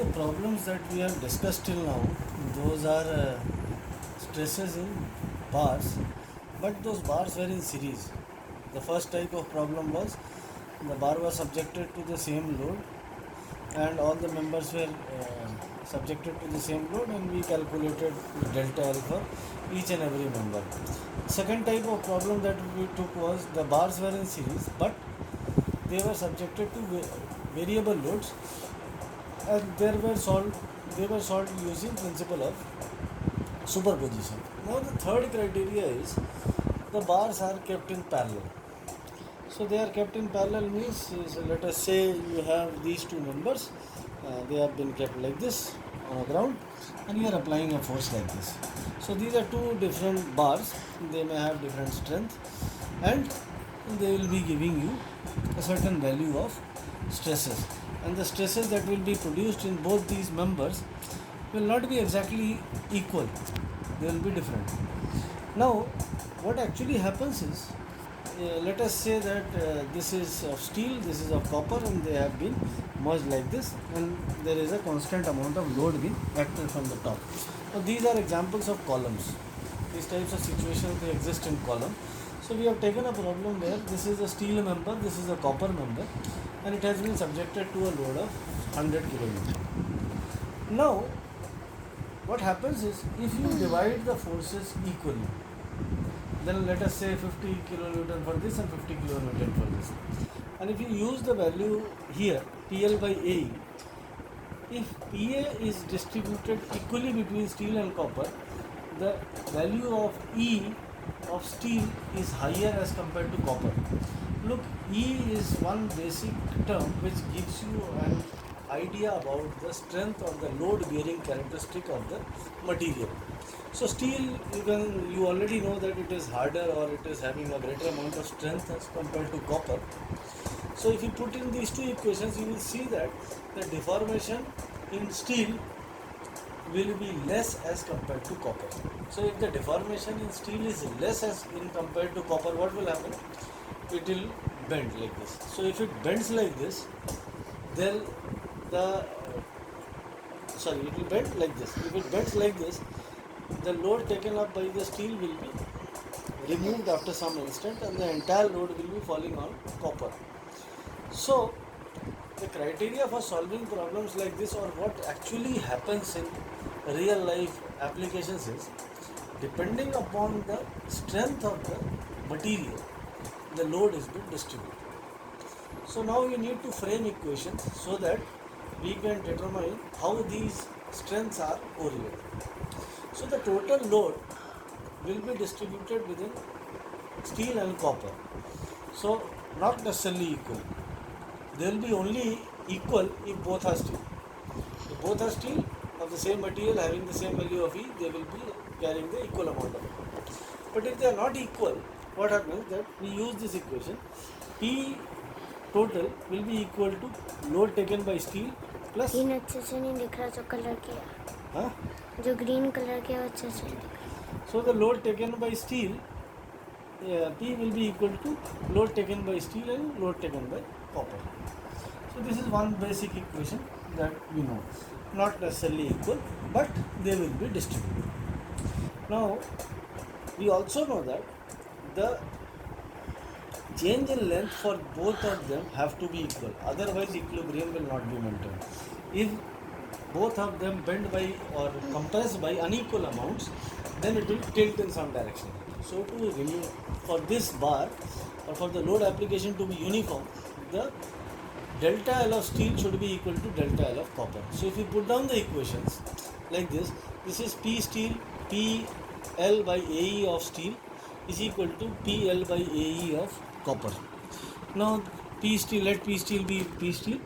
the problems that we have discussed till now, those are stresses in bars, but those bars were in series. The first type of problem was the bar was subjected to the same load and all the members were subjected to the same load, and we calculated delta L for each and every member. Second type of problem that we took was the bars were in series, but they were subjected to variable loads, and they were solved using principle of superposition. Now the third criteria is the bars are kept in parallel. So they are kept in parallel means, let us say you have these two members, they have been kept like this on a ground, and you are applying a force like this. So these are two different bars, they may have different strength, and they will be giving you a certain value of stresses, and the stresses that will be produced in both these members will not be exactly equal, they will be different. Now what actually happens is, let us say that this is of steel, this is of copper, and they have been merged like this, and there is a constant amount of load being acted from the top. Now these are examples of columns. These types of situations, they exist in column. So we have taken a problem where this is a steel member, this is a copper member, and it has been subjected to a load of 100 kilonewton. Now what happens is, if you divide the forces equally, then let us say 50 kilonewton for this and 50 kilonewton for this, and if you use the value here PL by AE, if PA is distributed equally between steel and copper, the value of E of steel is higher as compared to copper. Look, E is one basic term which gives you an idea about the strength or the load bearing characteristic of the material. So steel, you already know that it is harder, or it is having a greater amount of strength as compared to copper. So if you put in these two equations, you will see that the deformation in steel will be less as compared to copper. So if the deformation in steel is less as in compared to copper, what will happen? It will bend like this. So if it bends like this, then it will bend like this. If it bends like this, the load taken up by the steel will be removed after some instant, and the entire load will be falling on copper. So the criteria for solving problems like this, or what actually happens in real life applications, is depending upon the strength of the material, the load is being distributed. So now you need to frame equations so that we can determine how these strengths are correlated. So the total load will be distributed within steel and copper. So not necessarily equal. They will be only equal if both are steel. If both are steel of the same material having the same value of E, they will be carrying the equal amount of it. But if they are not equal, what happens that we use this equation, P total will be equal to load taken by steel plus, green अच्छे से नहीं दिख रहा, जो colour किया, हाँ, जो green colour किया वो अच्छे से दिख रहा. so the load taken by steel, P will be equal to load taken by steel and load taken by copper. So this is one basic equation that we know. Not necessarily equal, but they will be distributed. Now we also know that the change in length for both of them have to be equal, otherwise equilibrium will not be maintained. If both of them bend by or compress by unequal amounts, then it will tilt in some direction. So to remove, for this bar or for the load application to be uniform, the delta L of steel should be equal to delta L of copper. So if you put down the equations like this, this is P steel, PL by AE of steel is equal to PL by AE of copper. Now P steel, let P steel be P steel,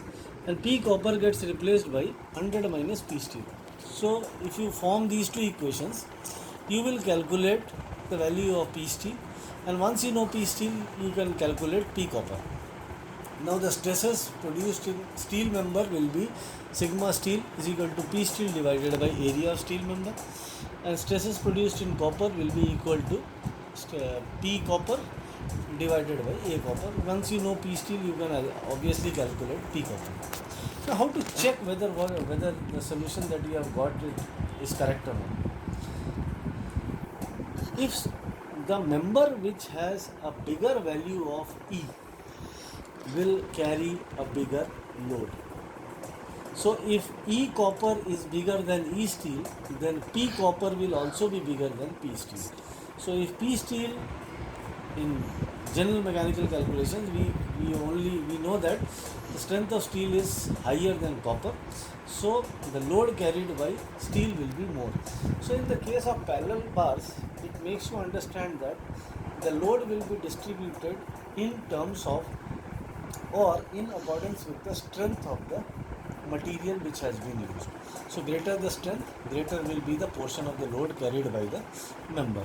and P copper gets replaced by 100 minus P steel. So if you form these two equations, you will calculate the value of P steel, and once you know P steel, you can calculate P copper. Now the stresses produced in steel member will be sigma steel is equal to P steel divided by area of steel member, and stresses produced in copper will be equal to P copper divided by A copper. Once you know P steel, you can obviously calculate P copper. Now, how to check whether the solution that you have got is correct or not? If the member which has a bigger value of E will carry a bigger load. So if E copper is bigger than E steel, then P copper will also be bigger than P steel. So if P steel, in general mechanical calculations, we know that the strength of steel is higher than copper, so the load carried by steel will be more. So in the case of parallel bars, it makes you understand that the load will be distributed in terms of or in accordance with the strength of the material which has been used. So greater the strength, greater will be the portion of the load carried by the member.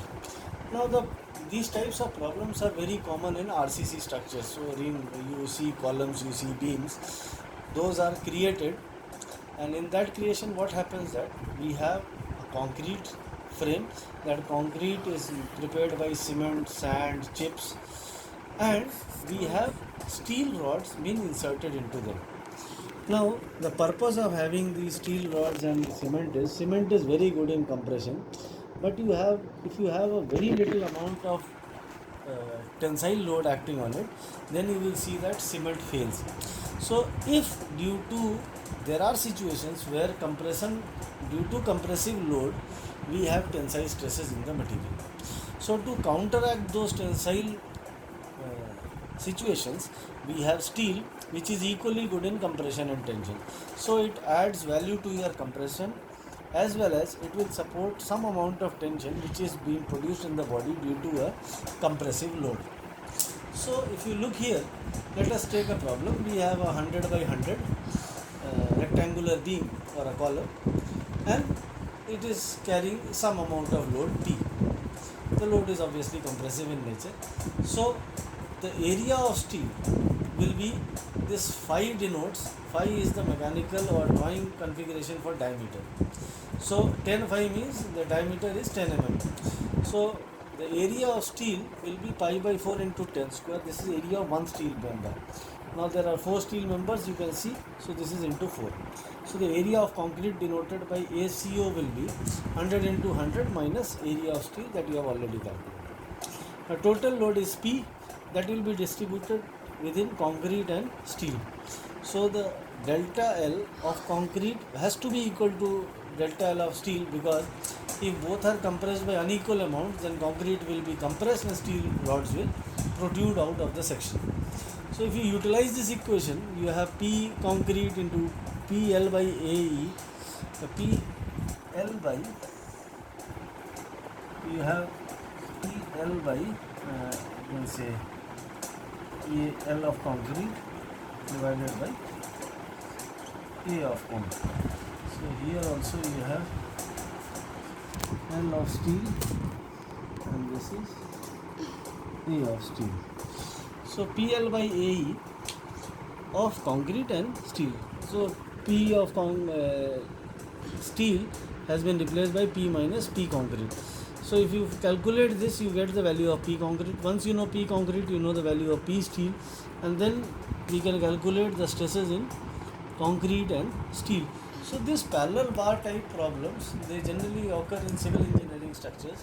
Now these types of problems are very common in RCC structures. So you see columns, you see beams, those are created, and in that creation what happens that we have a concrete frame. That concrete is prepared by cement, sand, chips, and we have steel rods being inserted into them. Now the purpose of having these steel rods and cement is very good in compression, but if you have a very little amount of tensile load acting on it, then you will see that cement fails. So if there are situations where due to compressive load, we have tensile stresses in the material. So to counteract those tensile situations, we have steel which is equally good in compression and tension. So it adds value to your compression, as well as it will support some amount of tension which is being produced in the body due to a compressive load. So if you look here, let us take a problem. We have a 100 by 100 rectangular beam or a column, and it is carrying some amount of load P. The load is obviously compressive in nature. So the area of steel will be this phi denotes, phi is the mechanical or drawing configuration for diameter. So 10 phi means the diameter is 10 mm. So the area of steel will be pi by 4 into 10 square. This is area of one steel member. Now there are 4 steel members, you can see, so this is into 4. So the area of concrete denoted by ACO will be 100 into 100 minus area of steel that you have already calculated. The total load is P, that will be distributed within concrete and steel. So the delta L of concrete has to be equal to delta L of steel, because if both are compressed by unequal amounts, then concrete will be compressed and steel rods will protrude out of the section. So if you utilize this equation, you have P concrete into PL by AE. So PL by, you have PL by you can say L of concrete divided by A of concrete. So here also you have L of steel, and this is A of steel. So PL by AE of concrete and steel. So P of steel has been replaced by P minus P concrete. So if you calculate this, you get the value of P concrete. Once you know P concrete, you know the value of P steel, and then we can calculate the stresses in concrete and steel. So these parallel bar type problems, they generally occur in civil engineering structures,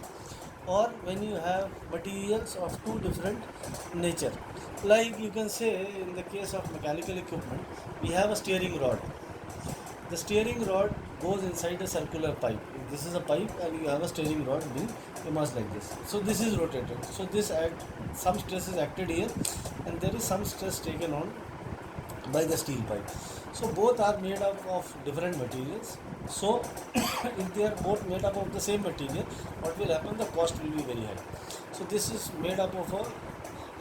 or when you have materials of two different nature. Like you can say in the case of mechanical equipment, we have a steering rod. The steering rod goes inside a circular pipe. This is a pipe and you have a steering rod being immersed like this. So this is rotated. So some stress is acted here, and there is some stress taken on by the steel pipe. So both are made up of different materials. So if they are both made up of the same material, what will happen? The cost will be very high. So this is made up of a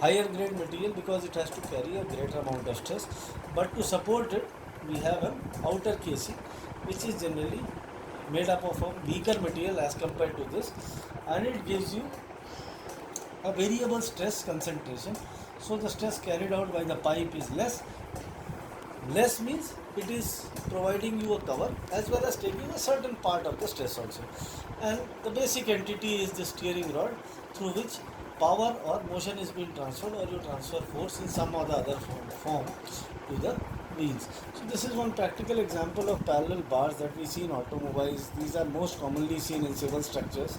higher grade material because it has to carry a greater amount of stress. But to support it, we have an outer casing which is generally made up of a weaker material as compared to this, and it gives you a variable stress concentration. So the stress carried out by the pipe is less. Less means it is providing you a cover as well as taking a certain part of the stress also. And the basic entity is the steering rod, through which power or motion is being transferred, or you transfer force in some or the other form to the wheels. So this is one practical example of parallel bars that we see in automobiles. These are most commonly seen in civil structures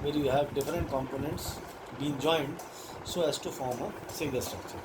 where you have different components being joined so as to form a single structure.